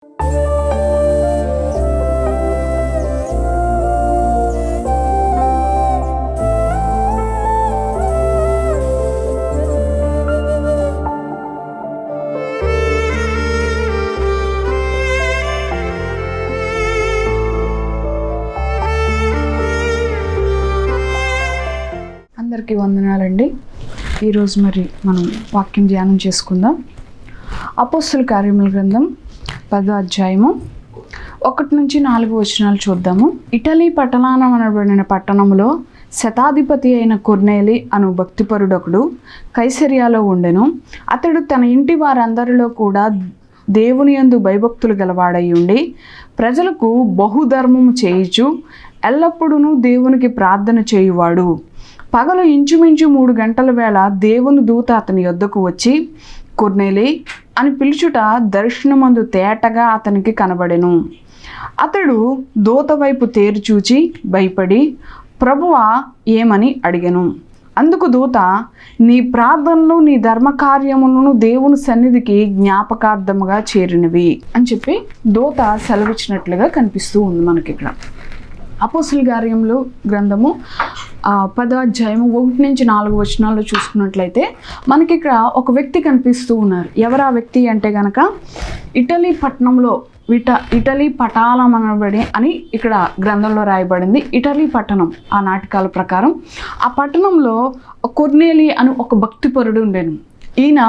అందరికీ వందనాలండి. ఈరోజు మరి మనం వాక్యం ధ్యానం చేసుకుందాం. అపోస్తలుల కార్యముల గ్రంథం 10వ అధ్యాయము 1 నుంచి 4 వచనాలు చూద్దాము. ఇటలీ పట్టణమనబడిన పట్టణంలో శతాధిపతి అయిన కొర్నేలి అను భక్తిపరుడొకడు కైసరియాలో ఉండెను. అతడు తన ఇంటి వారందరిలో కూడా దేవుని యందు భయభక్తులు గలవాడై ఉండి ప్రజలకు బహుధర్మము చేయుచు ఎల్లప్పుడూ దేవునికి ప్రార్థన చేయువాడు. పగలు ఇంచుమించు 3 గంటల వేళ దేవుని దూత అతని యొద్దకు వచ్చి కొర్నేలి అని పిలుచుట దర్శనమందు తేటగా అతనికి కనబడెను. అతడు దూత వైపు తేరి చూచి భయపడి, ప్రభువా ఏమని అడిగెను. అందుకు దూత, నీ ప్రార్థనలు నీ ధర్మకార్యములను దేవుని సన్నిధికి జ్ఞాపకార్థముగా చేరినవి అని చెప్పి దూత సెలవిచ్చినట్లుగా కనిపిస్తూ ఉంది మనకి ఇక్కడ. అపోస్తలుల కార్యములు గ్రంథము 10వ అధ్యాయము 1 నుంచి 4 వచనాల్లో చూసుకున్నట్లయితే మనకి ఇక్కడ ఒక వ్యక్తి కనిపిస్తూ ఉన్నారు. ఎవరు ఆ వ్యక్తి అంటే గనక ఇటలీ పట్టణంలో ఇటలీ పటాలం అనబడి అని ఇక్కడ గ్రంథంలో రాయబడింది. ఇటలీ పట్టణం ఆ నాటకాల ప్రకారం ఆ పట్టణంలో కొర్నేలి అని ఒక భక్తిపరుడు ఉండేను. ఈయన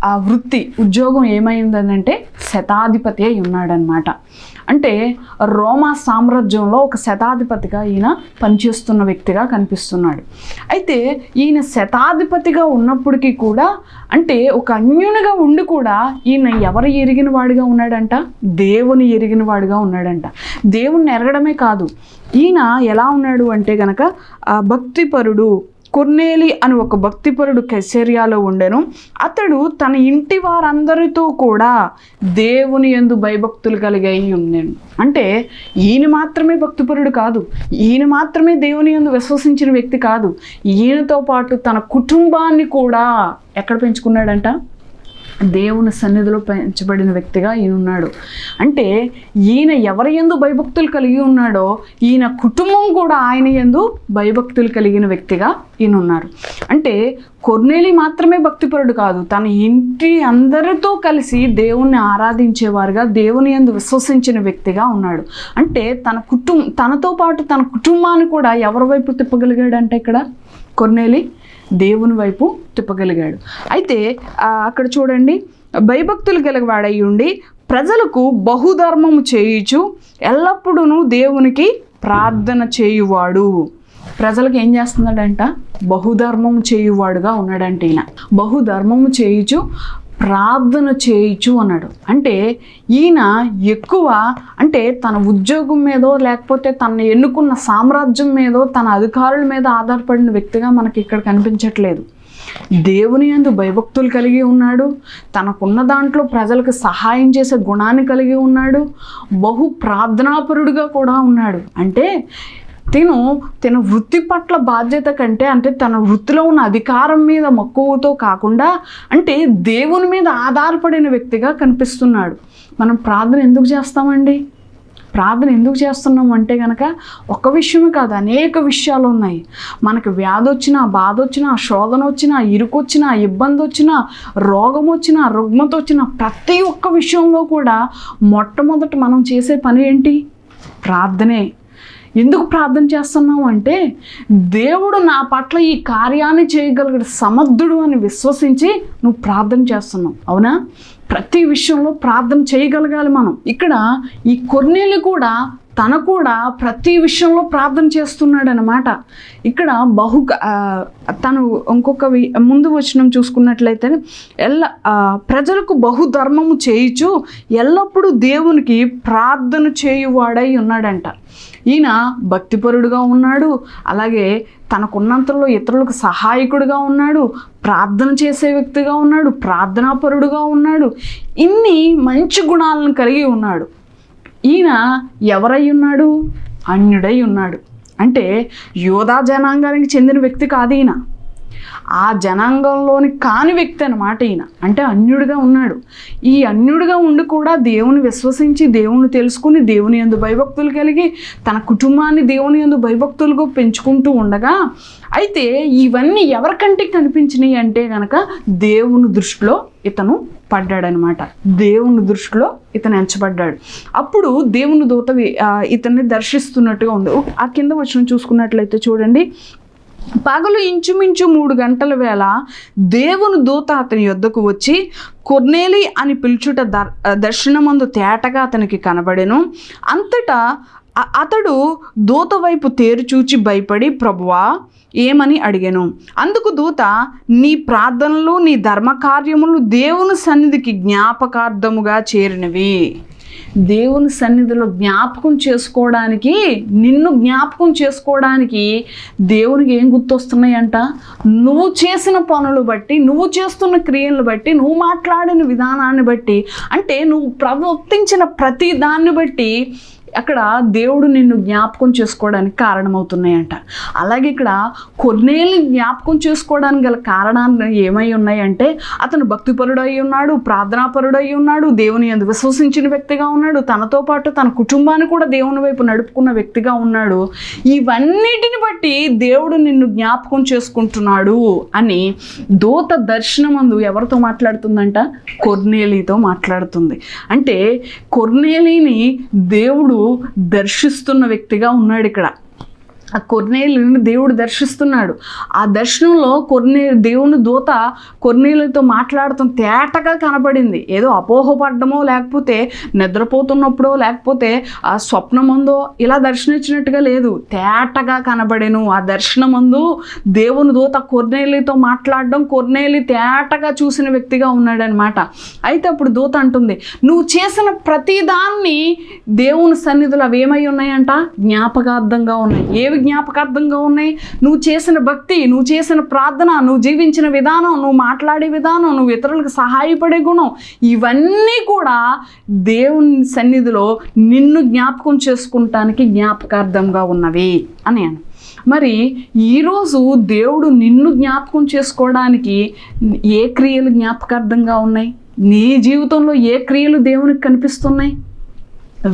ఆ ఉద్యోగం ఏమైందనంటే శతాధిపతి అయి ఉన్నాడనమాట. అంటే రోమా సామ్రాజ్యంలో ఒక శతాధిపతిగా ఈయన పనిచేస్తున్న వ్యక్తిగా కనిపిస్తున్నాడు. అయితే ఈయన శతాధిపతిగా ఉన్నప్పటికీ కూడా అంటే ఒక అన్యునిగా ఉండి కూడా ఈయన ఎవరు ఎరిగిన వాడిగా ఉన్నాడంట? దేవుని ఎరిగిన వాడిగా ఉన్నాడంట. దేవుణ్ణి ఎరగడమే కాదు, ఈయన ఎలా ఉన్నాడు అంటే గనక ఆ భక్తిపరుడు కొర్నేలి అని ఒక భక్తిపరుడు కైసరియాలో ఉండెను. అతడు తన ఇంటి వారందరితో కూడా దేవుని యందు భయభక్తులు కలిగి ఉండెను. అంటే ఈయన మాత్రమే భక్తిపరుడు కాదు, ఈయన మాత్రమే దేవుని యందు విశ్వసించిన వ్యక్తి కాదు, ఈయనతో పాటు తన కుటుంబాన్ని కూడా ఎక్కడ పెంచుకున్నాడంట? దేవుని సన్నిధిలో పెంచబడిన వ్యక్తిగా ఈయన ఉన్నాడు. అంటే ఈయన ఎవరి యందు భయభక్తులు కలిగి ఉన్నాడో ఈయన కుటుంబం కూడా ఆయన యందు భయభక్తులు కలిగిన వ్యక్తిగా ఈయన ఉన్నారు. అంటే కొర్నేలి మాత్రమే భక్తిపరుడు కాదు, తన ఇంటి అందరితో కలిసి దేవుణ్ణి ఆరాధించేవారుగా దేవుని యందు విశ్వసించిన వ్యక్తిగా ఉన్నాడు. అంటే తనతో పాటు తన కుటుంబాన్ని కూడా ఎవరి వైపు తిప్పగలిగాడంటే ఇక్కడ కొర్నేలి దేవుని వైపు తిప్పగలిగాడు. అయితే అక్కడ చూడండి, భయభక్తులు గలవాడై ఉండి ప్రజలకు బహుధర్మము చేయుచు ఎల్లప్పుడూ దేవునికి ప్రార్థన చేయువాడు. ప్రజలకు ఏం చేస్తున్నాడంట? బహుధర్మము చేయువాడుగా ఉన్నాడంట. ఈయన బహుధర్మము చేయుచు ప్రార్థన చేయుచు అన్నాడు. అంటే ఈయన ఎక్కువ అంటే తన ఉద్యోగం మీదో లేకపోతే తను ఎన్నుకున్న సామ్రాజ్యం మీదో తన అధికారుల మీద ఆధారపడిన వ్యక్తిగా మనకి ఇక్కడ కనిపించట్లేదు. దేవుని యందు భయభక్తులు కలిగి ఉన్నాడు, తనకున్న దాంట్లో ప్రజలకు సహాయం చేసే గుణాన్ని కలిగి ఉన్నాడు, బహు ప్రార్థనాపరుడుగా కూడా ఉన్నాడు. అంటే తన వృత్తి పట్ల బాధ్యత కంటే అంటే తన వృత్తిలో ఉన్న అధికారం మీద మక్కువతో కాకుండా అంటే దేవుని మీద ఆధారపడిన వ్యక్తిగా కనిపిస్తున్నాడు. మనం ప్రార్థన ఎందుకు చేస్తామండి? ప్రార్థన ఎందుకు చేస్తున్నాం అంటే కనుక ఒక విషయమే కాదు, అనేక విషయాలు ఉన్నాయి. మనకు వ్యాధి వచ్చినా, బాధ వచ్చినా, శోధన వచ్చినా, ఇరుకు వచ్చినా, ఇబ్బంది వచ్చినా, రోగం వచ్చినా, రుగ్మత వచ్చినా ప్రతి ఒక్క విషయంలో కూడా మొట్టమొదట మనం చేసే పని ఏంటి? ప్రార్థనే. ఎందుకు ప్రార్థన చేస్తున్నావు అంటే దేవుడు నా పట్ల ఈ కార్యాన్ని చేయగలిగిన సమర్థుడు అని విశ్వసించి నువ్వు ప్రార్థన చేస్తున్నావు. అవునా? ప్రతి విషయంలో ప్రార్థన చేయగలగాలి మనం. ఇక్కడ ఈ కొర్నేలి కూడా తను కూడా ప్రతి విషయంలో ప్రార్థన చేస్తున్నాడు అన్నమాట. ఇక్కడ తను ఇంకొక ముందు వచనం చూసుకున్నట్లయితే ప్రజలకు బహుధర్మము చేయుచు ఎల్లప్పుడూ దేవునికి ప్రార్థన చేయువాడై ఉన్నాడంట. ఈయన భక్తిపరుడుగా ఉన్నాడు, అలాగే తనకున్నంతలో ఇతరులకు సహాయకుడిగా ఉన్నాడు, ప్రార్థన చేసే వ్యక్తిగా ఉన్నాడు, ప్రార్థనాపరుడుగా ఉన్నాడు, ఇన్ని మంచి గుణాలను కలిగి ఉన్నాడు. ఈయన ఎవరై ఉన్నాడు? అన్యుడై ఉన్నాడు. అంటే యోధా జనాంగానికి చెందిన వ్యక్తి కాదు ఈయన. ఆ జనాంగంలోని కాని వ్యక్తి అన్నమాట ఈయన. అంటే అన్యుడిగా ఉన్నాడు. ఈ అన్యుడిగా ఉండి కూడా దేవుని విశ్వసించి, దేవుని తెలుసుకుని, దేవుని యందు భయభక్తులు కలిగి, తన కుటుంబాన్ని దేవుని యందు భయభక్తులుగా పెంచుకుంటూ ఉండగా, అయితే ఇవన్నీ ఎవరికంటే కనిపించినాయి అంటే కనుక దేవుని దృష్టిలో ఇతను పడ్డాడనమాట. దేవుని దృష్టిలో ఇతను ఎంచబడ్డాడు. అప్పుడు దేవుని దూత ఇతన్ని దర్శిస్తున్నట్టుగా ఉంది. ఆ కింద వచనం చూసుకున్నట్లయితే చూడండి, పగలు ఇంచుమించు 3 గంటల వేళ దేవుని దూత అతని యొద్దకు వచ్చి కొర్నేలి అని పిలుచుట దర్శనమందు తేటగా అతనికి కనబడెను. అంతటా అతడు దూత వైపు తేరుచూచి భయపడి, ప్రభువా ఏమని అడిగాను. అందుకు దూత, నీ ప్రార్థనలు, నీ ధర్మకార్యములు దేవుని సన్నిధికి జ్ఞాపకార్థముగా చేరినవి. దేవుని సన్నిధిలో జ్ఞాపకం చేసుకోవడానికి, నిన్ను జ్ఞాపకం చేసుకోవడానికి దేవునికి ఏం గుర్తొస్తున్నాయంట? నువ్వు చేసిన పనులు బట్టి, నువ్వు చేస్తున్న క్రియలను బట్టి, నువ్వు మాట్లాడిన విధానాన్ని బట్టి, అంటే నువ్వు ప్రవర్తించిన ప్రతి దాన్ని బట్టి అక్కడ దేవుడు నిన్ను జ్ఞాపకం చేసుకోవడానికి కారణమవుతున్నాయంట. అలాగే ఇక్కడ కొర్నేలి జ్ఞాపకం చేసుకోవడానికి గల కారణాలు ఏమై ఉన్నాయంటే, అతను భక్తిపరుడు అయి ఉన్నాడు, ప్రార్థనాపరుడు అయి ఉన్నాడు, దేవుని యందు విశ్వసించిన వ్యక్తిగా ఉన్నాడు, తనతో పాటు తన కుటుంబాన్ని కూడా దేవుని వైపు నడుపుకున్న వ్యక్తిగా ఉన్నాడు. ఇవన్నిటిని బట్టి దేవుడు నిన్ను జ్ఞాపకం చేసుకుంటున్నాడు అని దూత దర్శనమందు ఎవరితో మాట్లాడుతుందంట? కొర్నేలితో మాట్లాడుతుంది. అంటే కొర్నేలిని దేవుడు దర్శిస్తున్న వ్యక్తిగా ఉన్నాడు ఇక్కడ. ఆ కొర్నేలిని దేవుడు దర్శిస్తున్నాడు. ఆ దర్శనంలో దేవుని దూత కొర్నేలితో మాట్లాడటం తేటగా కనపడింది. ఏదో అపోహపడ్డమో, లేకపోతే నిద్రపోతున్నప్పుడో, లేకపోతే ఆ స్వప్నమందో ఇలా దర్శనించినట్టుగా లేదు. తేటగా కనబడెను. ఆ దర్శనమందు దేవుని దూత కొర్నేలితో మాట్లాడడం, కొర్నేలి తేటగా చూసిన వ్యక్తిగా ఉన్నాడనమాట. అయితే అప్పుడు దూత అంటుంది, నువ్వు చేసిన ప్రతిదాన్ని దేవుని సన్నిధిలో అవి ఏమై ఉన్నాయంట? జ్ఞాపకార్థంగా ఉన్నాయి. ఏవి జ్ఞాపకార్థంగా ఉన్నాయి? నువ్వు చేసిన భక్తి, నువ్వు చేసిన ప్రార్థన, నువ్వు జీవించిన విధానం, నువ్వు మాట్లాడే విధానం, నువ్వు ఇతరులకు సహాయపడే గుణం, ఇవన్నీ కూడా దేవుని సన్నిధిలో నిన్ను జ్ఞాపకం చేసుకుంటానికి జ్ఞాపకార్థంగా ఉన్నవి అని. మరి ఈరోజు దేవుడు నిన్ను జ్ఞాపకం చేసుకోవడానికి ఏ క్రియలు జ్ఞాపకార్థంగా ఉన్నాయి? నీ జీవితంలో ఏ క్రియలు దేవునికి కనిపిస్తున్నాయి?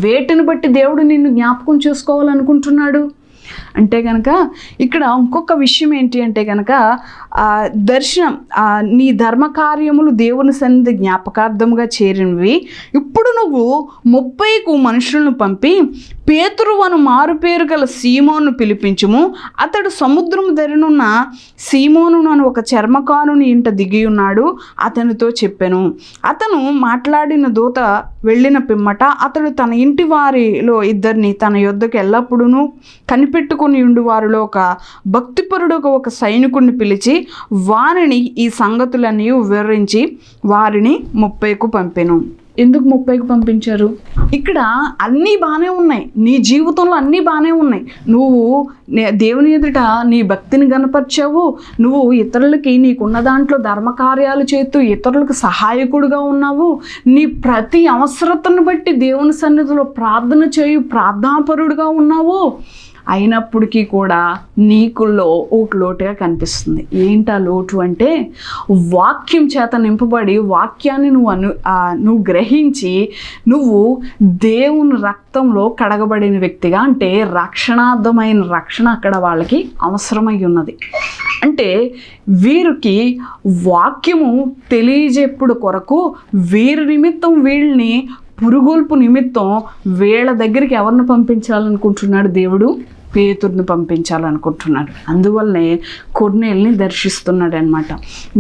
వేటిని బట్టి దేవుడు నిన్ను జ్ఞాపకం చేసుకోవాలనుకుంటున్నాడు అంటే కనుక ఇక్కడ ఇంకొక విషయం ఏంటి అంటే కనుక దర్శనం, నీ ధర్మకార్యములు దేవుని సన్నిధి జ్ఞాపకార్థముగా చేరినవి. ఇప్పుడు నువ్వు 30 మనుషులను పంపి పేతురు అను మారుపేరు గల సీమోను పిలిపించుము. అతడు సముద్రం ధరనున్న సీమోను అని ఒక చర్మకారుని ఇంట దిగి ఉన్నాడు. అతనితో చెప్పెను. అతను మాట్లాడిన దూత వెళ్ళిన పిమ్మట అతడు తన ఇంటి వారిలో 2 తన యొద్దకు ఎల్లప్పుడూ కనిపెట్టుకుని ఉండి వారిలో ఒక భక్తిపరుడు ఒక సైనికుడిని పిలిచి వారిని ఈ సంగతులన్నీ వివరించి వారిని 30కు పంపెను. ఎందుకు 30కి పంపించారు? ఇక్కడ అన్నీ బాగానే ఉన్నాయి, నీ జీవితంలో అన్నీ బాగానే ఉన్నాయి. నువ్వు దేవుని ఎదుట నీ భక్తిని గనపరిచావు, నువ్వు ఇతరులకి నీకున్న దాంట్లో ధర్మకార్యాలు చేస్తూ ఇతరులకు సహాయకుడిగా ఉన్నావు, నీ ప్రతి అవసరతను బట్టి దేవుని సన్నిధిలో ప్రార్థన చేయు ప్రార్థనాపరుడుగా ఉన్నావు. అయినప్పటికీ కూడా నీకుల్లో ఒక లోటుగా కనిపిస్తుంది. ఏంటా లోటు అంటే, వాక్యం చేత నింపబడి వాక్యాన్ని నువ్వు గ్రహించి నువ్వు దేవుని రక్తంలో కడగబడిన వ్యక్తిగా, అంటే రక్షణార్థమైన రక్షణ అక్కడ వాళ్ళకి అవసరమై ఉన్నది. అంటే వీరికి వాక్యము తెలియజెప్పుడు కొరకు వీరి నిమిత్తం వీళ్ళని పురుగొల్పు నిమిత్తం వీళ్ళ దగ్గరికి ఎవరిని పంపించాలనుకుంటున్నాడు దేవుడు? పేతురుని పంపించాలనుకుంటున్నాడు. అందువల్లనే కొర్నేలిని దర్శిస్తున్నాడు అనమాట.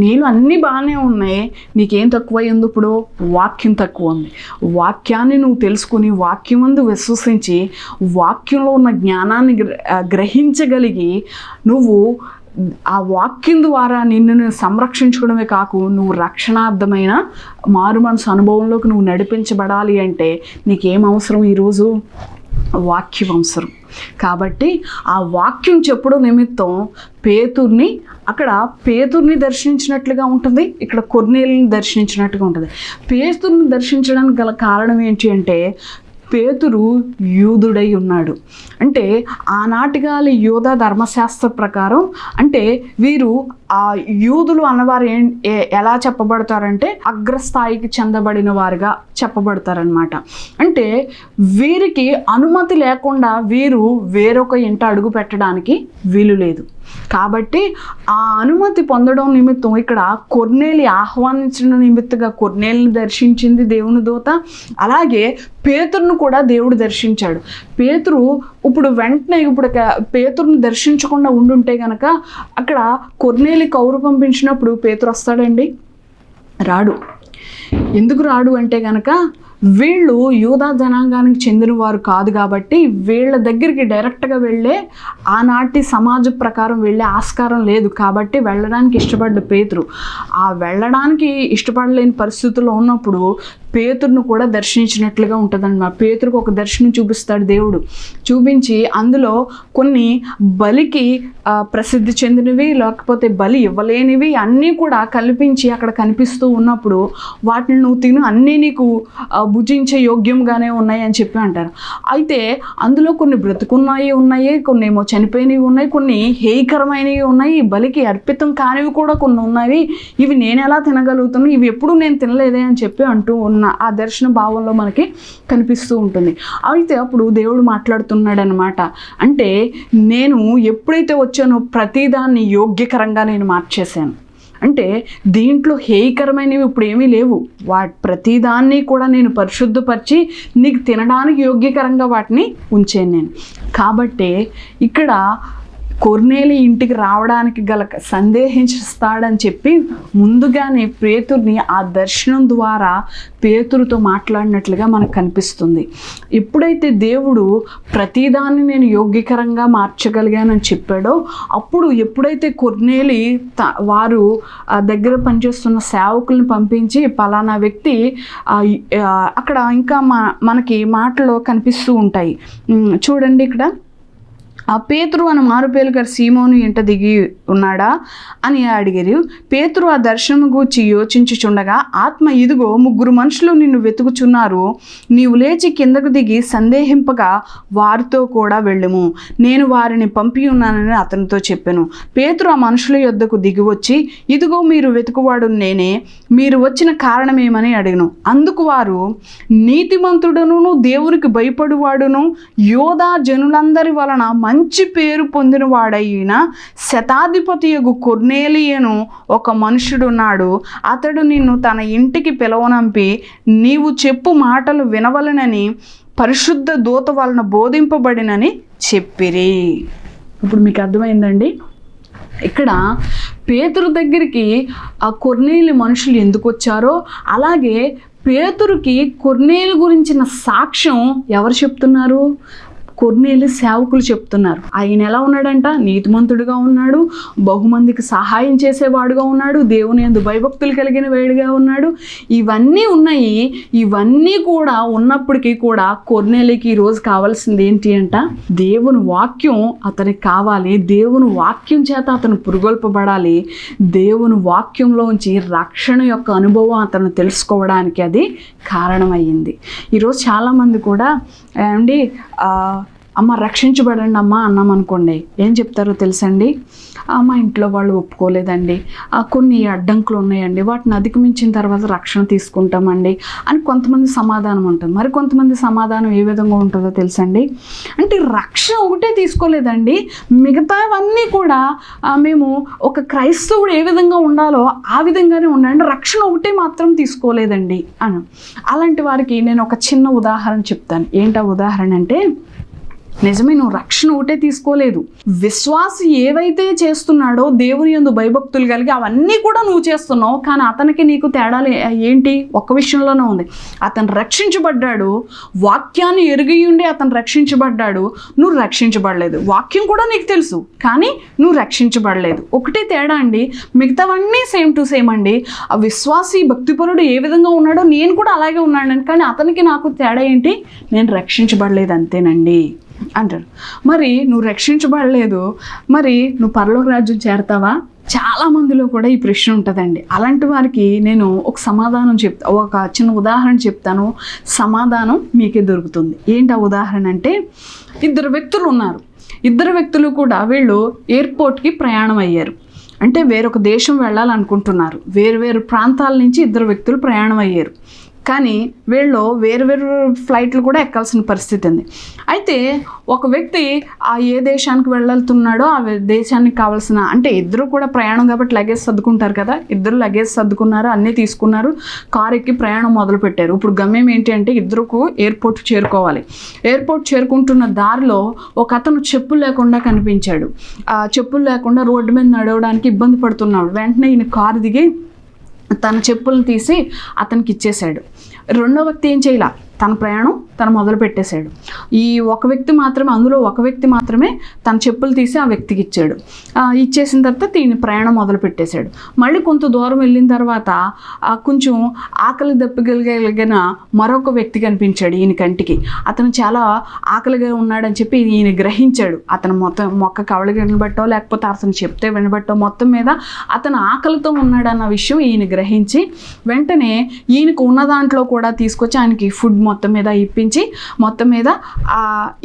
నీలో అన్నీ బాగానే ఉన్నాయి, నీకేం తక్కువ ఉంది? ఇప్పుడు వాక్యం తక్కువ ఉంది. వాక్యాన్ని నువ్వు తెలుసుకుని వాక్యమందు విశ్వసించి వాక్యంలో ఉన్న జ్ఞానాన్ని గ్రహించగలిగి నువ్వు ఆ వాక్యం ద్వారా నిన్ను సంరక్షించుకోవడమే కాకు, నువ్వు రక్షణార్థమైన మారు మనసు అనుభవంలోకి నువ్వు నడిపించబడాలి అంటే నీకేం అవసరం? ఈరోజు వాక్యం అవసరం. కాబట్టి ఆ వాక్యం చెప్పుడు నిమిత్తం పేతుర్ని దర్శించినట్లుగా ఉంటుంది, ఇక్కడ కొర్నేలిని దర్శించినట్టుగా ఉంటుంది. పేతుర్ని దర్శించడానికి గల కారణం ఏంటి అంటే, పేతురు యూదుడై ఉన్నాడు. అంటే ఆనాటిగాలి యూద ధర్మశాస్త్ర ప్రకారం అంటే వీరు ఆ యూదులు అన్నవారు ఎలా చెప్పబడతారంటే అగ్రస్థాయికి చెందబడిన వారుగా చెప్పబడతారనమాట. అంటే వీరికి అనుమతి లేకుండా వీరు వేరొక ఇంట అడుగు పెట్టడానికి వీలు లేదు. కాబట్టి ఆ అనుమతి పొందడం నిమిత్తం ఇక్కడ కొర్నేలి ఆహ్వానించడం నిమిత్తంగా కొర్నేలిని దర్శించింది దేవుని దూత. అలాగే పేతురును కూడా దేవుడు దర్శించాడు. పేతురు ఇప్పుడు వెంటనే పేతురుని దర్శించకుండా ఉండుంటే గనక అక్కడ కొర్నేలి కౌరు పంపించినప్పుడు పేతురు వస్తాడండి? రాడు. ఎందుకు రాడు అంటే గనక వీళ్ళు యూదా జనాంగానికి చెందిన వారు కాదు కాబట్టి వీళ్ళ దగ్గరికి డైరెక్ట్గా వెళ్ళే ఆనాటి సమాజ ప్రకారం వెళ్ళే ఆస్కారం లేదు. కాబట్టి వెళ్ళడానికి ఇష్టపడ్డ పేతురు ఆ వెళ్ళడానికి ఇష్టపడలేని పరిస్థితుల్లో ఉన్నప్పుడు పేతురును కూడా దర్శించినట్లుగా ఉంటుందన్నమాట. పేతురుకు ఒక దర్శనం చూపిస్తాడు దేవుడు. చూపించి అందులో కొన్ని బలికి ప్రసిద్ధి చెందినవి లేకపోతే బలి ఇవ్వలేనివి అన్నీ కూడా కల్పించి అక్కడ కనిపిస్తూ ఉన్నప్పుడు వాటిని నువ్వు తిను, అన్నీ నీకు భుజించే యోగ్యంగానే ఉన్నాయి అని చెప్పి అంటారు. అయితే అందులో కొన్ని బ్రతుకున్నాయి, కొన్ని ఏమో చనిపోయినవి ఉన్నాయి, కొన్ని హేయకరమైనవి ఉన్నాయి, బలికి అర్పితం కానివి కూడా కొన్ని ఉన్నాయి. ఇవి నేను ఎలా తినగలుగుతాను, ఇవి ఎప్పుడు నేను తినలేదే అని చెప్పి అంటూ ఆ దర్శన భావంలో మనకి కనిపిస్తూ ఉంటుంది. అయితే అప్పుడు దేవుడు మాట్లాడుతున్నాడు అనమాట. అంటే నేను ఎప్పుడైతే వచ్చానో ప్రతిదాన్ని యోగ్యకరంగా నేను మార్చేశాను. అంటే దీంట్లో హేయకరమైనవి ఇప్పుడు ఏమీ లేవు. ప్రతిదాన్ని కూడా నేను పరిశుద్ధపరిచి నీకు తినడానికి యోగ్యకరంగా వాటిని ఉంచాను నేను. కాబట్టి ఇక్కడ కొర్నేలి ఇంటికి రావడానికి గల సందేహిస్తాడని చెప్పి ముందుగానే పేతురుని ఆ దర్శనం ద్వారా పేతురుతో మాట్లాడినట్లుగా మనకు కనిపిస్తుంది. ఎప్పుడైతే దేవుడు ప్రతిదాన్ని నేను యోగ్యకరంగా మార్చగలిగానని చెప్పాడో అప్పుడు ఎప్పుడైతే కొర్నేలి వారు దగ్గర పనిచేస్తున్న సేవకుల్ని పంపించి పలానా వ్యక్తి అక్కడ ఇంకా మనకి మాటలో కనిపిస్తూ ఉంటాయి. చూడండి ఇక్కడ ఆ పేతురు అని మారుపేలు గారు సీమోను ఇంట దిగి ఉన్నాడా అని అడిగారు. పేతురు ఆ దర్శనము గూర్చి యోచించుచుండగా ఆత్మ ఇదిగో 3 మనుషులు నిన్ను వెతుకుచున్నారు, నీవు లేచి కిందకు దిగి సందేహింపగా వారితో కూడా వెళ్ళుము, నేను వారిని పంపి ఉన్నానని అతనితో చెప్పాను. పేతురు ఆ మనుషుల యొద్దకు దిగి వచ్చి ఇదిగో మీరు వెతుకువాడు నేనే, మీరు వచ్చిన కారణమేమని అడిగను. అందుకు వారు నీతిమంతుడును దేవునికి భయపడువాడును యోధా జనులందరి వలన మంచి పేరు పొందిన వాడైన శతాధిపతియగు కొర్నేలియను ఒక మనుషుడున్నాడు, అతడు నిన్ను తన ఇంటికి పిలవనంపి నీవు చెప్పు మాటలు వినవలనని పరిశుద్ధ దూత వలన బోధింపబడినని చెప్పిరి. ఇప్పుడు మీకు అర్థమైందండి? ఇక్కడ పేతురు దగ్గరికి ఆ కొర్నేలి మనుషులు ఎందుకు వచ్చారో, అలాగే పేతురుకి కొర్నేలి గురించిన సాక్ష్యం ఎవరు చెప్తున్నారు? కొర్నేలి సేవకులు చెప్తున్నారు. ఆయన ఎలా ఉన్నాడంట? నీతిమంతుడిగా ఉన్నాడు, బహుమందికి సహాయం చేసేవాడుగా ఉన్నాడు, దేవుని యందు భయభక్తులు కలిగిన వేడిగా ఉన్నాడు. ఇవన్నీ ఉన్నాయి. ఇవన్నీ కూడా ఉన్నప్పటికీ కూడా కొర్నేలికి ఈరోజు కావాల్సింది ఏంటి అంట? దేవుని వాక్యం అతనికి కావాలి. దేవుని వాక్యం చేత అతను పురుగొల్పబడాలి. దేవుని వాక్యంలోంచి రక్షణ యొక్క అనుభవం అతను తెలుసుకోవడానికి అది కారణమయ్యింది. ఈరోజు చాలామంది కూడా ఏమండి అమ్మ రక్షించబడండి అమ్మ అన్నాం అనుకోండి, ఏం చెప్తారో తెలుసండి? మా ఇంట్లో వాళ్ళు ఒప్పుకోలేదండి, కొన్ని అడ్డంకులు ఉన్నాయండి, వాటిని అధిగమించిన తర్వాత రక్షణ తీసుకుంటామండి అని కొంతమంది సమాధానం ఉంటుంది. మరి కొంతమంది సమాధానం ఏ విధంగా ఉంటుందో తెలుసండి? అంటే రక్షణ ఒకటే తీసుకోలేదండి, మిగతావన్నీ కూడా మేము ఒక క్రైస్తవుడు ఏ విధంగా ఉండాలో ఆ విధంగానే ఉండండి, రక్షణ ఒకటే మాత్రం తీసుకోలేదండి అని. అలాంటి వారికి నేను ఒక చిన్న ఉదాహరణ చెప్తాను. ఏంటా ఉదాహరణ అంటే, నిజమే, నువ్వు రక్షణ ఒకటే తీసుకోలేదు, విశ్వాసి ఏవైతే చేస్తున్నాడో దేవుని యందు భయభక్తులు కలిగి అవన్నీ కూడా నువ్వు చేస్తున్నావు. కానీ అతనికి నీకు తేడాలు ఏంటి? ఒక్క విషయంలోనే ఉంది. అతను రక్షించబడ్డాడు, వాక్యాన్ని ఎరిగి ఉండి అతను రక్షించబడ్డాడు, నువ్వు రక్షించబడలేదు. వాక్యం కూడా నీకు తెలుసు కానీ నువ్వు రక్షించబడలేదు. ఒకటే తేడా అండి, మిగతావన్నీ సేమ్ టు సేమ్ అండి. ఆ విశ్వాసి భక్తిపరుడు ఏ విధంగా ఉన్నాడో నేను కూడా అలాగే ఉన్నాను, కానీ అతనికి నాకు తేడా ఏంటి? నేను రక్షించబడలేదు అంతేనండి అంటారు. మరి నువ్వు రక్షించబడలేదు, మరి నువ్వు పరలోక రాజ్యం చేరతావా? చాలా మందిలో కూడా ఈ ప్రశ్న ఉంటుందండి. అలాంటి వారికి నేను ఒక సమాధానం ఒక చిన్న ఉదాహరణ చెప్తాను, సమాధానం మీకే దొరుకుతుంది. ఏంటి ఆ ఉదాహరణ అంటే, ఇద్దరు వ్యక్తులు ఉన్నారు. ఇద్దరు వ్యక్తులు కూడా వీళ్ళు ఎయిర్పోర్ట్కి ప్రయాణం అయ్యారు. అంటే వేరొక దేశం వెళ్ళాలనుకుంటున్నారు. వేరు ప్రాంతాల నుంచి ఇద్దరు వ్యక్తులు ప్రయాణం అయ్యారు. కానీ వీళ్ళు వేరు ఫ్లైట్లు కూడా ఎక్కాల్సిన పరిస్థితి ఉంది. అయితే ఒక వ్యక్తి ఏ దేశానికి వెళ్ళాలనున్నాడో ఆ దేశానికి కావాల్సిన, అంటే ఇద్దరు కూడా ప్రయాణం కాబట్టి లగేజ్ సర్దుకుంటారు కదా, ఇద్దరు లగేజ్ సర్దుకున్నారు, అన్నీ తీసుకున్నారు, కారు ఎక్కి ప్రయాణం మొదలుపెట్టారు. ఇప్పుడు గమ్యం ఏంటి అంటే ఇద్దరుకు ఎయిర్పోర్ట్కి చేరుకోవాలి. ఎయిర్పోర్ట్ చేరుకుంటున్న దారిలో ఒక అతను చెప్పులు లేకుండా కనిపించాడు. ఆ చెప్పులు లేకుండా రోడ్డు మీద నడవడానికి ఇబ్బంది పడుతున్నాడు. వెంటనే ఈయన కారు దిగి తన చెప్పులను తీసి అతనికి ఇచ్చేశాడు. రెండో వ్యక్తి ఏం చేయాల, తన ప్రయాణం తను మొదలు పెట్టేశాడు. ఈ ఒక వ్యక్తి మాత్రమే, అందులో ఒక వ్యక్తి మాత్రమే తన చెప్పులు తీసి ఆ వ్యక్తికి ఇచ్చాడు. ఇచ్చేసిన తర్వాత ఈయన ప్రయాణం మొదలు పెట్టేశాడు. మళ్ళీ కొంత దూరం వెళ్ళిన తర్వాత కొంచెం ఆకలి దప్పగలిగిన మరొక వ్యక్తి కనిపించాడు ఈయన కంటికి. అతను చాలా ఆకలిగా ఉన్నాడని చెప్పి ఈయన గ్రహించాడు. అతను మొక్క కవళగిని బట్టో లేకపోతే అతను చెప్తే వినబట్టో మొత్తం మీద అతను ఆకలితో ఉన్నాడన్న విషయం ఈయన గ్రహించి వెంటనే ఈయనకు ఉన్న దాంట్లో కూడా తీసుకొచ్చి ఆయనకి ఫుడ్ మొత్తం మీద ఇప్పించి మొత్తం మీద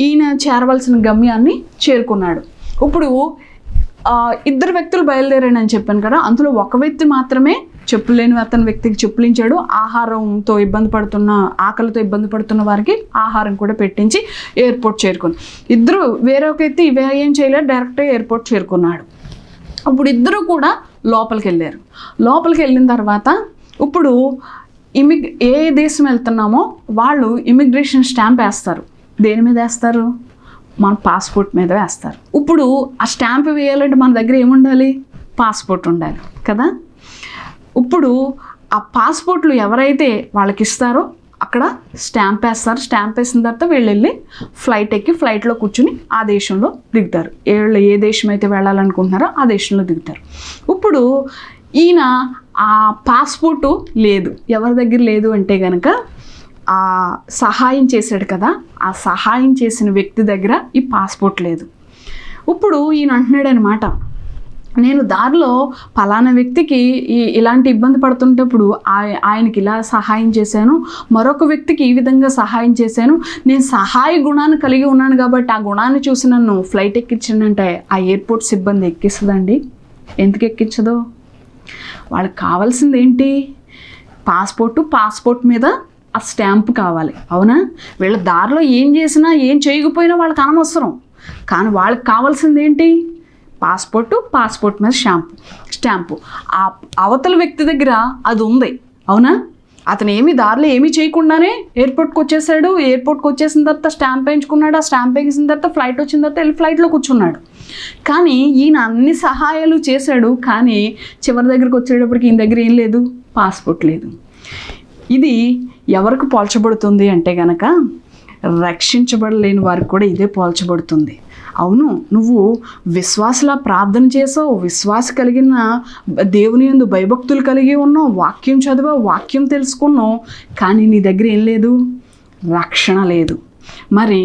ఈయన చేరవలసిన గమ్యాన్ని చేరుకున్నాడు. ఇప్పుడు ఇద్దరు వ్యక్తులు బయలుదేరానని చెప్పాను కదా, అందులో ఒక వ్యక్తి మాత్రమే చెప్పులు లేని అతని వ్యక్తికి చెప్పులించాడు. ఆహారంతో ఆకలితో ఇబ్బంది పడుతున్న వారికి ఆహారం కూడా పెట్టించి ఎయిర్పోర్ట్ చేరుకుంది. ఇద్దరు వేరొక వ్యక్తి ఏం చేయలేదు, డైరెక్ట్గా ఎయిర్పోర్ట్ చేరుకున్నాడు. ఇప్పుడు ఇద్దరు కూడా లోపలికి వెళ్ళారు. లోపలికి వెళ్ళిన తర్వాత ఇప్పుడు ఏ దేశం వెళ్తున్నామో వాళ్ళు ఇమిగ్రేషన్ స్టాంప్ వేస్తారు. దేని మీద వేస్తారు? మన పాస్పోర్ట్ మీద వేస్తారు. ఇప్పుడు ఆ స్టాంప్ వేయాలంటే మన దగ్గర ఏముండాలి? పాస్పోర్ట్ ఉండాలి కదా. ఇప్పుడు ఆ పాస్పోర్ట్లు ఎవరైతే వాళ్ళకి ఇస్తారో అక్కడ స్టాంప్ వేస్తారు. స్టాంప్ వేసిన తర్వాత వీళ్ళు వెళ్ళి ఫ్లైట్ ఎక్కి ఫ్లైట్లో కూర్చుని ఆ దేశంలో దిగుతారు. వీళ్ళు ఏ దేశం అయితే వెళ్ళాలనుకుంటున్నారో ఆ దేశంలో దిగుతారు. ఇప్పుడు ఈయన ఆ పాస్పోర్టు లేదు, ఎవరి దగ్గర లేదు అంటే కనుక ఆ సహాయం చేశాడు కదా, ఆ సహాయం చేసిన వ్యక్తి దగ్గర ఈ పాస్పోర్ట్ లేదు. ఇప్పుడు ఈయన అంటున్నాడు అనమాట, నేను దారిలో పలానా వ్యక్తికి ఇలాంటి ఇబ్బంది పడుతుంటప్పుడు ఆయనకి ఇలా సహాయం చేశాను, మరొక వ్యక్తికి ఈ విధంగా సహాయం చేశాను, నేను సహాయ గుణాన్ని కలిగి ఉన్నాను కాబట్టి ఆ గుణాన్ని చూసి నన్ను ఫ్లైట్ ఎక్కించానంటే ఆ ఎయిర్పోర్ట్ సిబ్బంది ఎక్కిస్తుందండి? ఎందుకు ఎక్కించదు? వాళ్ళకి కావాల్సింది ఏంటి? పాస్పోర్ట్ మీద ఆ స్టాంప్ కావాలి, అవునా? వీళ్ళ దారిలో ఏం చేసినా ఏం చేయకపోయినా వాళ్ళకి అనవసరం. కానీ వాళ్ళకి కావాల్సింది ఏంటి? పాస్పోర్ట్ మీద స్టాంపు. ఆ అవతల వ్యక్తి దగ్గర అది ఉంది, అవునా? అతను దారిలో ఏమీ చేయకుండానే ఎయిర్పోర్ట్కి వచ్చేసాడు. ఎయిర్పోర్ట్కి వచ్చేసిన తర్వాత స్టాంప్ వేయించుకున్నాడు. ఆ స్టాంప్ వేసిన తర్వాత ఫ్లైట్ వచ్చిన తర్వాత వెళ్ళి ఫ్లైట్లో కూర్చున్నాడు. కానీ ఈయన అన్ని సహాయాలు చేశాడు. కానీ చివరి దగ్గరికి వచ్చేటప్పటికి ఈయన దగ్గర ఏం లేదు? పాస్పోర్ట్ లేదు. ఇది ఎవరికి పోల్చబడుతుంది అంటే కనుక రక్షించబడలేని వారికి కూడా ఇదే పోల్చబడుతుంది. అవును, నువ్వు విశ్వాసలా ప్రార్థన చేసావు, విశ్వాస కలిగిన దేవుని యందు భయభక్తులు కలిగి ఉన్నావు, వాక్యం చదివావు, వాక్యం తెలుసుకున్నావు, కానీ నీ దగ్గర ఏం లేదు? రక్షణ లేదు. మరి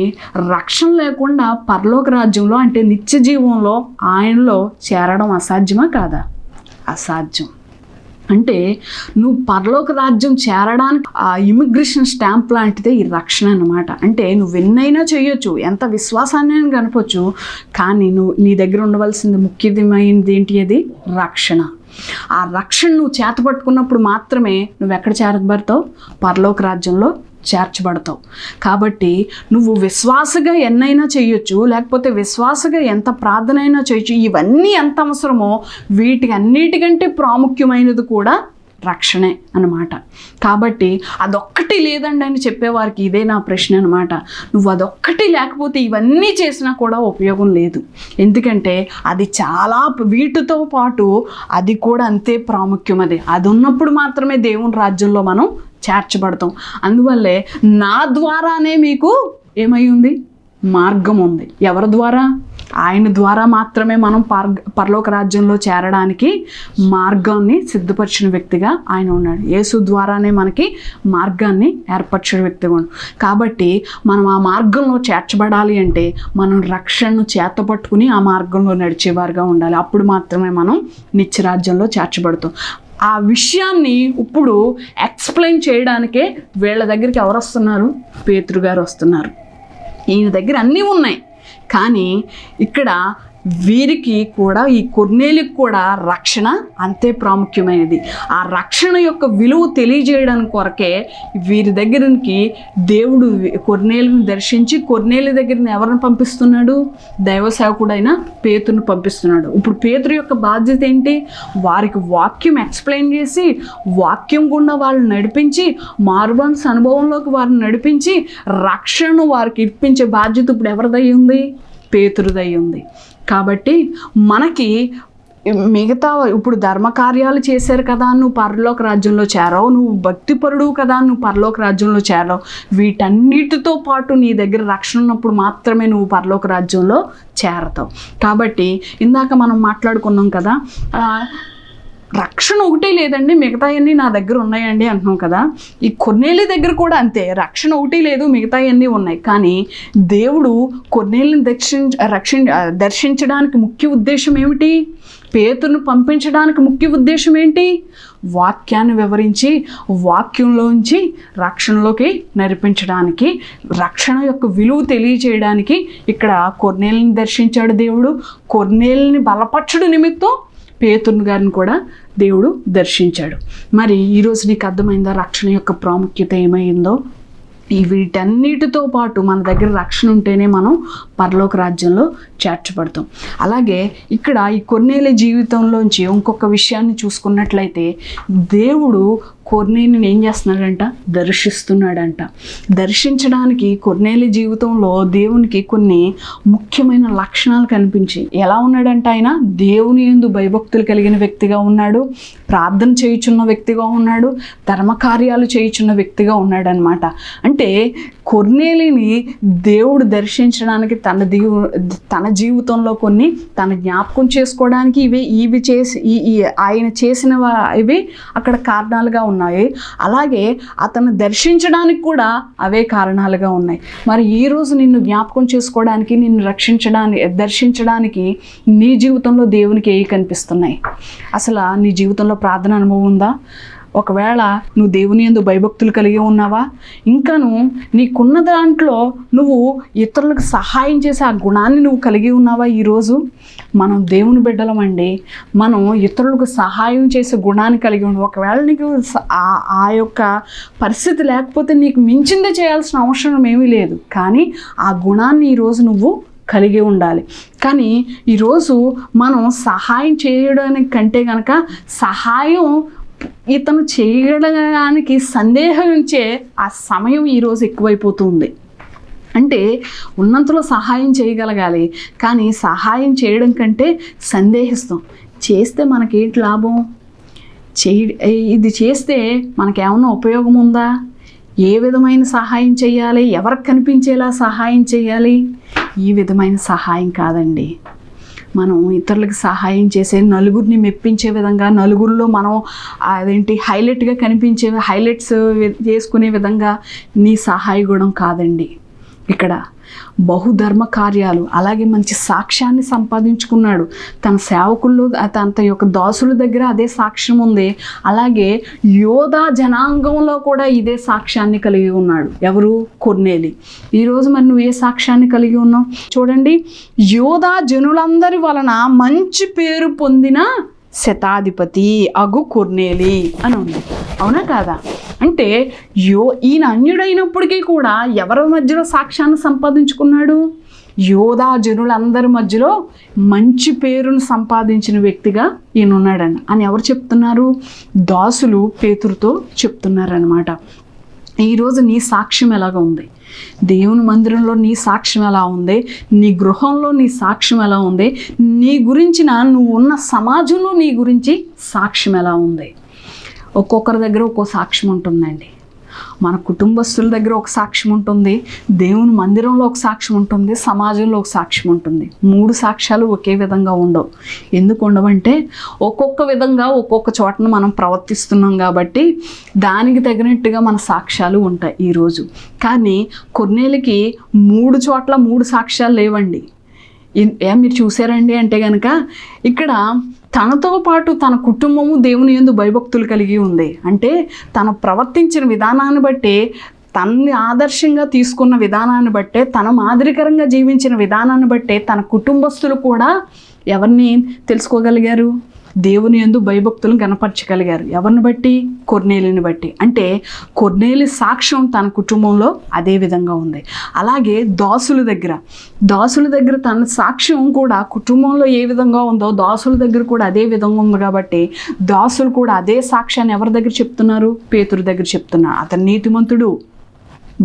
రక్షణ లేకుండా పరలోక రాజ్యంలో అంటే నిత్య జీవంలో ఆయనలో చేరడం అసాధ్యమా కాదా? అసాధ్యం. అంటే నువ్వు పరలోక రాజ్యం చేరడానికి ఆ ఇమిగ్రేషన్ స్టాంప్ లాంటిదే ఈ రక్షణ అన్నమాట. అంటే నువ్వు ఎన్నైనా చేయొచ్చు, ఎంత విశ్వాసాన్ని కనపచ్చు, కానీ నీ దగ్గర ఉండవలసింది ముఖ్యమైనది ఏంటి? అది రక్షణ. ఆ రక్షణ నువ్వు చేతపట్టుకున్నప్పుడు మాత్రమే నువ్వు ఎక్కడ చేరబడతావు? పరలోక రాజ్యంలో చేర్చబడతావు. కాబట్టి నువ్వు విశ్వాసగా ఎన్నైనా చేయొచ్చు, లేకపోతే విశ్వాసగా ఎంత ప్రార్థన అయినా చేయొచ్చు. ఇవన్నీ ఎంత అవసరమో వీటికి అన్నిటికంటే ప్రాముఖ్యమైనది కూడా రక్షణే అన్నమాట. కాబట్టి అదొక్కటి లేదండి అని చెప్పేవారికి ఇదే నా ప్రశ్న అనమాట. నువ్వు అదొక్కటి లేకపోతే ఇవన్నీ చేసినా కూడా ఉపయోగం లేదు. ఎందుకంటే అది చాలా, వీటితో పాటు అది కూడా అంతే ప్రాముఖ్యం. అది ఉన్నప్పుడు మాత్రమే దేవుని రాజ్యంలో మనం చేర్చబడతాం. అందువల్లే నా ద్వారానే మీకు ఏమై ఉంది? మార్గం ఉంది. ఎవరి ద్వారా? ఆయన ద్వారా మాత్రమే మనం పరలోక రాజ్యంలో చేరడానికి మార్గాన్ని సిద్ధపరిచిన వ్యక్తిగా ఆయన ఉన్నాడు. యేసు ద్వారానే మనకి మార్గాన్ని ఏర్పరిచిన వ్యక్తిగా ఉన్నాడు. కాబట్టి మనం ఆ మార్గంలో చేర్చబడాలి అంటే మనం రక్షణను చేతపట్టుకుని ఆ మార్గంలో నడిచేవారుగా ఉండాలి. అప్పుడు మాత్రమే మనం నిత్యరాజ్యంలో చేర్చబడతాం. ఆ విషయాన్ని ఇప్పుడు ఎక్స్ప్లెయిన్ చేయడానికే వీళ్ళ దగ్గరికి ఎవరు వస్తున్నారు? పేతురు గారు వస్తున్నారు. ఈయన దగ్గర అన్నీ ఉన్నాయి, కానీ ఇక్కడ వీరికి కూడా, ఈ కొర్నేలికి కూడా రక్షణ అంతే ప్రాముఖ్యమైనది. ఆ రక్షణ యొక్క విలువ తెలియజేయడానికి కొరకే వీరి దగ్గరికి దేవుడు కొర్నేలిని దర్శించి కొర్నేలి దగ్గర ఎవరిని పంపిస్తున్నాడు? దైవ సేవకుడైన పేతురుని పంపిస్తున్నాడు. ఇప్పుడు పేతురు యొక్క బాధ్యత ఏంటి? వారికి వాక్యం ఎక్స్ప్లెయిన్ చేసి, వాక్యం గుండా వాళ్ళని నడిపించి, మారుమనసు అనుభవంలోకి వారిని నడిపించి, రక్షణను వారికి ఇప్పించే బాధ్యత ఇప్పుడు ఎవరిదై ఉంది? పేతురుదై ఉంది. కాబట్టి మనకి మిగతా ఇప్పుడు ధర్మకార్యాలు చేశారు కదా నువ్వు పరలోక రాజ్యంలో చేరావు, నువ్వు భక్తిపరుడు కదా నువ్వు పరలోక రాజ్యంలో చేరావు, వీటన్నిటితో పాటు నీ దగ్గర రక్షణ ఉన్నప్పుడు మాత్రమే నువ్వు పరలోక రాజ్యంలో చేరతావు. కాబట్టి ఇందాక మనం మాట్లాడుకున్నాం కదా, రక్షణ ఒకటే లేదండి, మిగతాయన్నీ నా దగ్గర ఉన్నాయండి అంటున్నాం కదా. ఈ కొర్నేలి దగ్గర కూడా అంతే, రక్షణ ఒకటి లేదు, మిగతాయన్నీ ఉన్నాయి. కానీ దేవుడు కొర్నేలిని దర్శించడానికి ముఖ్య ఉద్దేశం ఏమిటి? పేతురును పంపించడానికి ముఖ్య ఉద్దేశం ఏంటి? వాక్యాన్ని వివరించి వాక్యంలోంచి రక్షణలోకి నడిపించడానికి, రక్షణ యొక్క విలువ తెలియజేయడానికి ఇక్కడ కొర్నేలిని దర్శించాడు దేవుడు. కొర్నేలిని బలపరచడు నిమిత్తం పేతురు గారిని కూడా దేవుడు దర్శించాడు. మరి ఈరోజు నీకు అర్థమైందా రక్షణ యొక్క ప్రాముఖ్యత ఏమైందో? వీటన్నిటితో పాటు మన దగ్గర రక్షణ ఉంటేనే మనం పరలోక రాజ్యంలో చేర్చబడతాం. అలాగే ఇక్కడ ఈ కొర్నేలి జీవితంలోంచి ఇంకొక విషయాన్ని చూసుకున్నట్లయితే, దేవుడు కొర్నేలిని ఏం చేస్తున్నాడంట? దర్శిస్తున్నాడంట. దర్శించడానికి కొర్నేలి జీవితంలో దేవునికి కొన్ని ముఖ్యమైన లక్షణాలు కనిపించి, ఎలా ఉన్నాడంట? ఆయన దేవుని యందు భయభక్తులు కలిగిన వ్యక్తిగా ఉన్నాడు, ప్రార్థన చేయుచున్న వ్యక్తిగా ఉన్నాడు, ధర్మకార్యాలు చేయుచున్న వ్యక్తిగా ఉన్నాడు అనమాట. అంటే కొర్నేలిని దేవుడు దర్శించడానికి తన జీవితంలో కొన్ని తన జ్ఞాపకం చేసుకోవడానికి ఇవి చేసి ఆయన చేసిన ఇవి అక్కడ కారణాలుగా ఉన్నాయి. అలాగే అతను దర్శించడానికి కూడా అవే కారణాలుగా ఉన్నాయి. మరి ఈరోజు నిన్ను జ్ఞాపకం చేసుకోవడానికి, నిన్ను దర్శించడానికి నీ జీవితంలో దేవునికి ఏవి కనిపిస్తున్నాయి? అసలు నీ జీవితంలో ప్రార్థన అనుభవం ఉందా? ఒకవేళ నువ్వు దేవుని యందు భయభక్తులు కలిగి ఉన్నావా? ఇంకాను నీకున్న దాంట్లో నువ్వు ఇతరులకు సహాయం చేసే ఆ గుణాన్ని నువ్వు కలిగి ఉన్నావా? ఈరోజు మనం దేవుని బిడ్డలమండి, మనం ఇతరులకు సహాయం చేసే గుణాన్ని కలిగి ఉన్నాం. ఒకవేళ నీకు ఆ యొక్క పరిస్థితి లేకపోతే నీకు మించిందే చేయాల్సిన అవసరం ఏమీ లేదు, కానీ ఆ గుణాన్ని ఈరోజు నువ్వు కలిగి ఉండాలి. కానీ ఈరోజు మనం సహాయం చేయడానికి కంటే కనుక సహాయం ఇతను చేయడానికి సందేహించే ఆ సమయం ఈరోజు ఎక్కువైపోతుంది. అంటే ఉన్నంతలో సహాయం చేయగలగాలి, కానీ సహాయం చేయడం కంటే సందేహిస్తాం. చేస్తే మనకేంటి లాభం? ఇది చేస్తే మనకేమన్నా ఉపయోగం ఉందా? ఏ విధమైన సహాయం చేయాలి? ఎవరికి కనిపించేలా సహాయం చేయాలి? ఈ విధమైన సహాయం కాదండి. మనం ఇతరులకు సహాయం చేసే, నలుగురిని మెప్పించే విధంగా, నలుగురిలో మనం హైలైట్గా కనిపించే, హైలైట్స్ చేసుకునే విధంగా నీ సహాయ గుణం కాదండి. ఇక్కడ బహుధర్మ కార్యాలు, అలాగే మంచి సాక్ష్యాన్ని సంపాదించుకున్నాడు. తన సేవకుల్లో, తన యొక్క దాసుల దగ్గర అదే సాక్ష్యం ఉంది. అలాగే యోధా జనాంగంలో కూడా ఇదే సాక్ష్యాన్ని కలిగి ఉన్నాడు. ఎవరు? కొర్నేలి. ఈరోజు మరి నువ్వు ఏ సాక్ష్యాన్ని కలిగి ఉన్నావు? చూడండి, యోధా జనులందరి వలన మంచి పేరు పొందిన శతాధిపతి అగు కొర్నేలి అని ఉంది. అవునా కాదా? అంటే ఈయన అన్యుడైనప్పటికీ కూడా ఎవరి మధ్యలో సాక్ష్యాన్ని సంపాదించుకున్నాడు? యోధా జనులందరి మధ్యలో మంచి పేరును సంపాదించిన వ్యక్తిగా ఈయన ఉన్నాడని అని ఎవరు చెప్తున్నారు? దాసులు పేతురుతో చెప్తున్నారనమాట. ఈరోజు నీ సాక్ష్యం ఎలాగ ఉంది? దేవుని మందిరంలో నీ సాక్ష్యం ఎలా ఉంది? నీ గృహంలో నీ సాక్ష్యం ఎలా ఉంది? నీ గురించిన నువ్వు ఉన్న సమాజంలో నీ గురించి సాక్ష్యం ఎలా ఉంది? ఒక్కొక్కరి దగ్గర ఒక్కో సాక్ష్యం ఉంటుందండి. మన కుటుంబస్తుల దగ్గర ఒక సాక్ష్యం ఉంటుంది, దేవుని మందిరంలో ఒక సాక్ష్యం ఉంటుంది, సమాజంలో ఒక సాక్ష్యం ఉంటుంది. 3 సాక్ష్యాలు ఒకే విధంగా ఉండవు. ఎందుకు ఉండవంటే ఒక్కొక్క విధంగా ఒక్కొక్క చోటను మనం ప్రవర్తిస్తున్నాం కాబట్టి దానికి తగినట్టుగా మన సాక్ష్యాలు ఉంటాయి ఈరోజు. కానీ కొర్నేలికి 3 చోట్ల 3 సాక్ష్యాలు లేవండి. మీరు చూసారండి అంటే కనుక ఇక్కడ తనతో పాటు తన కుటుంబము దేవుని యందు భయభక్తులు కలిగి ఉంది. అంటే తను ప్రవర్తించిన విధానాన్ని బట్టి, తనని ఆదర్శంగా తీసుకున్న విధానాన్ని బట్టే, తన మాదిరికరంగా జీవించిన విధానాన్ని బట్టే తన కుటుంబస్తులు కూడా ఎవరిని తెలుసుకోగలిగారు? దేవుని యందు భయభక్తులను కనపరచగలిగారు. ఎవరిని బట్టి? కొర్నేలిని బట్టి. అంటే కొర్నేలి సాక్ష్యం తన కుటుంబంలో అదే విధంగా ఉంది. అలాగే దాసుల దగ్గర తన సాక్ష్యం కూడా కుటుంబంలో ఏ విధంగా ఉందో దాసుల దగ్గర కూడా అదే విధంగా ఉంది. కాబట్టి దాసులు కూడా అదే సాక్ష్యాన్ని ఎవరి దగ్గర చెప్తున్నారు? పేతురు దగ్గర చెప్తున్నారు. అతను నీతిమంతుడు,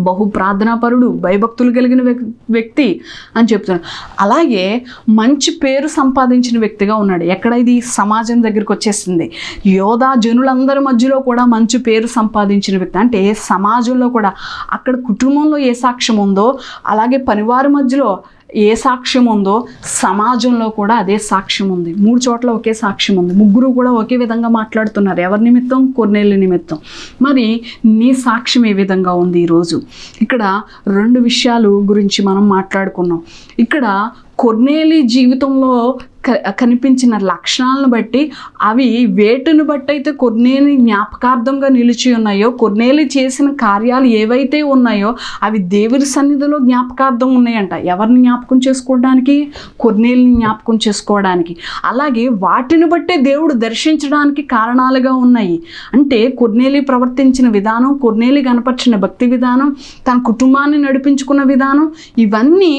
బహు ప్రార్థనాపరుడు, భయభక్తులు కలిగిన వ్యక్తి అని చెప్తున్నాడు. అలాగే మంచి పేరు సంపాదించిన వ్యక్తిగా ఉన్నాడు. ఎక్కడ ఇది? సమాజం దగ్గరికి వచ్చేసింది. యోధా జనులందరి మధ్యలో కూడా మంచి పేరు సంపాదించిన వ్యక్తి. అంటే సమాజంలో కూడా అక్కడ కుటుంబంలో ఏ సాక్ష్యం ఉందో అలాగే పనివారి మధ్యలో ఏ సాక్ష్యం ఉందో సమాజంలో కూడా అదే సాక్ష్యం ఉంది. 3 చోట్ల ఒకే సాక్ష్యం ఉంది. 3 కూడా ఒకే విధంగా మాట్లాడుతున్నారు. ఎవరి నిమిత్తం? కొర్నేలి నిమిత్తం. మరి నీ సాక్ష్యం ఏ విధంగా ఉంది ఈరోజు? ఇక్కడ 2 విషయాలు గురించి మనం మాట్లాడుకున్నాం. ఇక్కడ కొర్నేలి జీవితంలో కనిపించిన లక్షణాలను బట్టి, అవి వేటిని బట్టి అయితే కొర్నేలి జ్ఞాపకార్థంగా నిలిచి ఉన్నాయో, కొర్నేలి చేసిన కార్యాలు ఏవైతే ఉన్నాయో అవి దేవుని సన్నిధిలో జ్ఞాపకార్థం ఉన్నాయంట. ఎవరిని జ్ఞాపకం చేసుకోవడానికి? కొర్నేలిని జ్ఞాపకం చేసుకోవడానికి. అలాగే వాటిని బట్టే దేవుడు దర్శించడానికి కారణాలుగా ఉన్నాయి. అంటే కొర్నేలి ప్రవర్తించిన విధానం, కొర్నేలి కనపరిచిన భక్తి విధానం, తన కుటుంబాన్ని నడిపించుకున్న విధానం, ఇవన్నీ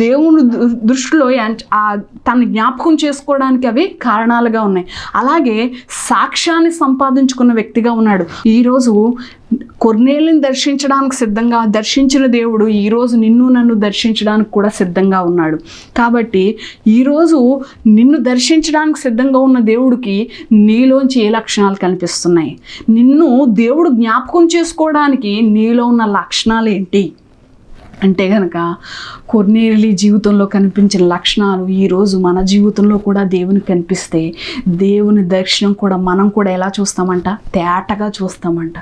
దేవుని దృష్టిలో తన జ్ఞాపకం చేసుకోవడానికి అవి కారణాలుగా ఉన్నాయి. అలాగే సాక్ష్యాన్ని సంపాదించుకున్న వ్యక్తిగా ఉన్నాడు. ఈరోజు కొర్నేలిని దర్శించిన దేవుడు ఈరోజు నిన్ను నన్ను దర్శించడానికి కూడా సిద్ధంగా ఉన్నాడు. కాబట్టి ఈరోజు నిన్ను దర్శించడానికి సిద్ధంగా ఉన్న దేవుడికి నీలోంచి ఏ లక్షణాలు కనిపిస్తున్నాయి? నిన్ను దేవుడు జ్ఞాపకం చేసుకోవడానికి నీలో ఉన్న లక్షణాలు ఏంటి అంటే కనుక కొర్నేలి జీవితంలో కనిపించిన లక్షణాలు ఈరోజు మన జీవితంలో కూడా దేవునికి కనిపిస్తే దేవుని దర్శనం కూడా మనం కూడా ఎలా చూస్తామంట? తేటగా చూస్తామంట.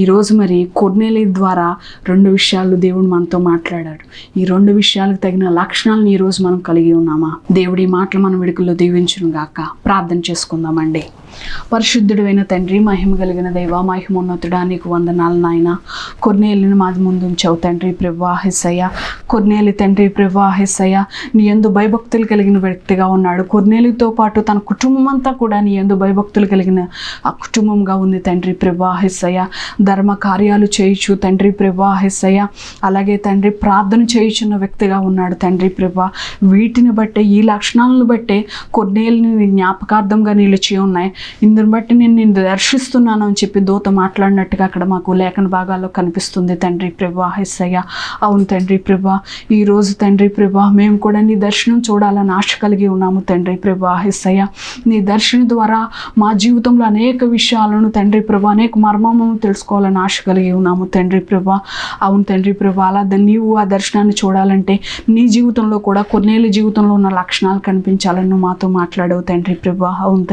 ఈరోజు మరి కొర్నేలి ద్వారా 2 విషయాలు దేవుడు మనతో మాట్లాడాడు. ఈ 2 విషయాలకు తగిన లక్షణాలను ఈరోజు మనం కలిగి ఉన్నామా? దేవుడి మాటలు మన విడుకల్లో దీవించును గాక. ప్రార్థన చేసుకుందామండి. పరిశుద్ధుడైన తండ్రి, మహిమ కలిగిన దైవ, మహిమోన్నతుడా, నీకు వందనాలు నాయన. కొర్నేలిని మాది ముందు ఉంచావు తండ్రి ప్రభువా యేసయ్య. కొర్నేలి తండ్రి ప్రభువా యేసయ్య నీ యందు భయభక్తులు కలిగిన వ్యక్తిగా ఉన్నాడు. కొర్నేలితో పాటు తన కుటుంబం అంతా కూడా నీ యందు భయభక్తులు కలిగిన ఆ కుటుంబంగా ఉంది తండ్రి ప్రభువా యేసయ్య. ధర్మ కార్యాలు చేయుచు తండ్రి ప్రభువా యేసయ్య, అలాగే తండ్రి ప్రార్థన చేయుచున్న వ్యక్తిగా ఉన్నాడు తండ్రి ప్రభువా. వీటిని బట్టే, ఈ లక్షణాలను బట్టే కొర్నేలిని జ్ఞాపకార్థంగా నిలిచి ఉన్నాయి. ఇందుని బట్టి నేను నిన్ను దర్శిస్తున్నాను అని చెప్పి దూత మాట్లాడినట్టుగా అక్కడ మాకు లేఖన భాగాల్లో కనిపిస్తుంది తండ్రి ప్రభువా యేసయ్య. అవును తండ్రి ప్రభువా, ఈరోజు తండ్రి ప్రభువా మేము కూడా నీ దర్శనం చూడాలని ఆశ కలిగి ఉన్నాము తండ్రి ప్రభువా యేసయ్య. నీ దర్శనం ద్వారా మా జీవితంలో అనేక విషయాలను తండ్రి ప్రభువా, అనేక మర్మములను తెలుసుకోవాలని ఆశ కలిగి ఉన్నాము తండ్రి ప్రభువా. అవును తండ్రి ప్రభువా, అలా నీవు ఆ దర్శనాన్ని చూడాలంటే నీ జీవితంలో కూడా కొర్నేలి జీవితంలో ఉన్న లక్షణాలు కనిపించాలని నువ్వు మాతో మాట్లాడవు తండ్రి ప్రభువా. అవును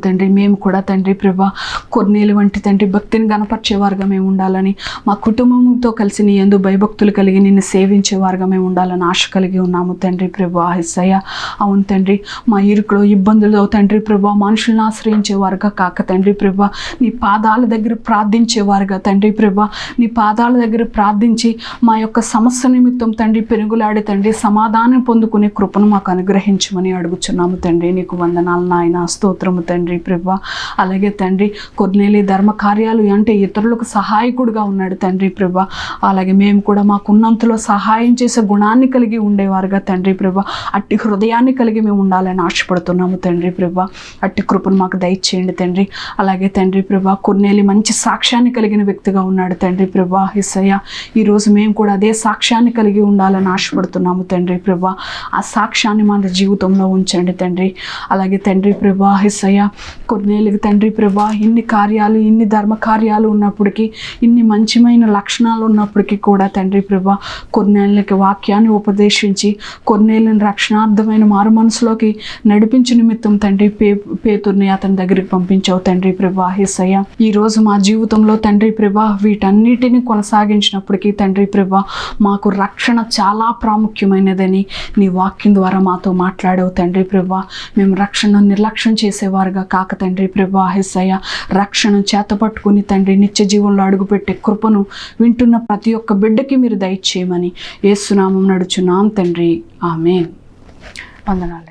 తండ్రి, మేము కూడా తండ్రి ప్రభువా కొర్నేలి వంటి తండ్రి భక్తిని గణపరిచేవారుగా మేము ఉండాలని, మా కుటుంబంతో కలిసి నీ యందు భయభక్తులు కలిగి నిన్ను సేవించేవారుగా మేము ఉండాలని ఆశ కలిగి ఉన్నాము తండ్రి ప్రభువా యేసయ్య. అవును తండ్రి, మా ఇరుకులో ఇబ్బందులు తండ్రి ప్రభువా మనుషులను ఆశ్రయించేవారుగా కాక తండ్రి ప్రభువా నీ పాదాల దగ్గర ప్రార్థించేవారుగా తండ్రి ప్రభువా, నీ పాదాల దగ్గర ప్రార్థించి మా యొక్క సమస్య నిమిత్తం తండ్రి పెనుగులాడి తండ్రి సమాధానం పొందుకునే కృపను మాకు అనుగ్రహించమని అడుగుచున్నాము తండ్రి. నీకు వందనాలు నాయన, స్తోత్రము తండ్రి ప్రభువా. అలాగే తండ్రి కొర్నేలి ధర్మ కార్యాలు అంటే ఇతరులకు సహాయకుడుగా ఉన్నాడు తండ్రి ప్రభువా. అలాగే మేము కూడా మాకున్నంతలో సహాయం చేసే గుణాన్ని కలిగి ఉండేవారుగా తండ్రి ప్రభువా, అట్టి హృదయాన్ని కలిగి మేము ఉండాలని ఆశపడుతున్నాము తండ్రి ప్రభువా. అట్టి కృపను మాకు దయచేయండి తండ్రి. అలాగే తండ్రి ప్రభువా కొర్నేలి మంచి సాక్ష్యాన్ని కలిగిన వ్యక్తిగా ఉన్నాడు తండ్రి ప్రభువా యేసయ్య. ఈరోజు మేము కూడా అదే సాక్ష్యాన్ని కలిగి ఉండాలని ఆశపడుతున్నాము తండ్రి ప్రభువా. ఆ సాక్ష్యాన్ని మన జీవితంలో ఉంచండి తండ్రి. అలాగే తండ్రి ప్రభువా యేసయ్య ఏసయ్య. కొన్నేళ్ళకి తండ్రి ప్రభా ఇన్ని కార్యాలు, ఇన్ని ధర్మ కార్యాలు ఉన్నప్పటికీ, ఇన్ని మంచిమైన లక్షణాలు ఉన్నప్పటికీ కూడా తండ్రి ప్రభా కొన్నేళ్ళకి వాక్యాన్ని ఉపదేశించి కొన్నేళ్ళని రక్షణార్థమైన మారు మనసులోకి నడిపించే నిమిత్తం తండ్రి పేతుర్ని అతని దగ్గరికి పంపించావు తండ్రి ప్రభా యేసయ్య. ఈరోజు మా జీవితంలో తండ్రి ప్రభా వీటన్నిటిని కొనసాగించినప్పటికీ తండ్రి ప్రభా మాకు రక్షణ చాలా ప్రాముఖ్యమైనదని నీ వాక్యం ద్వారా మాతో మాట్లాడావు తండ్రి ప్రభా. మేము రక్షణ నిర్లక్ష్యం చేసేవారుగా కాక తండ్రి ప్రభా యేసయ్య, రక్షణ చేతపట్టుకుని తండ్రి నిత్య జీవంలో అడుగుపెట్టే కృపను వింటున్న ప్రతి ఒక్క బిడ్డకి మీరు దయచేయమని యేసు నామమున అడుగుచున్నాం తండ్రి. ఆమేన్. వందనాలు.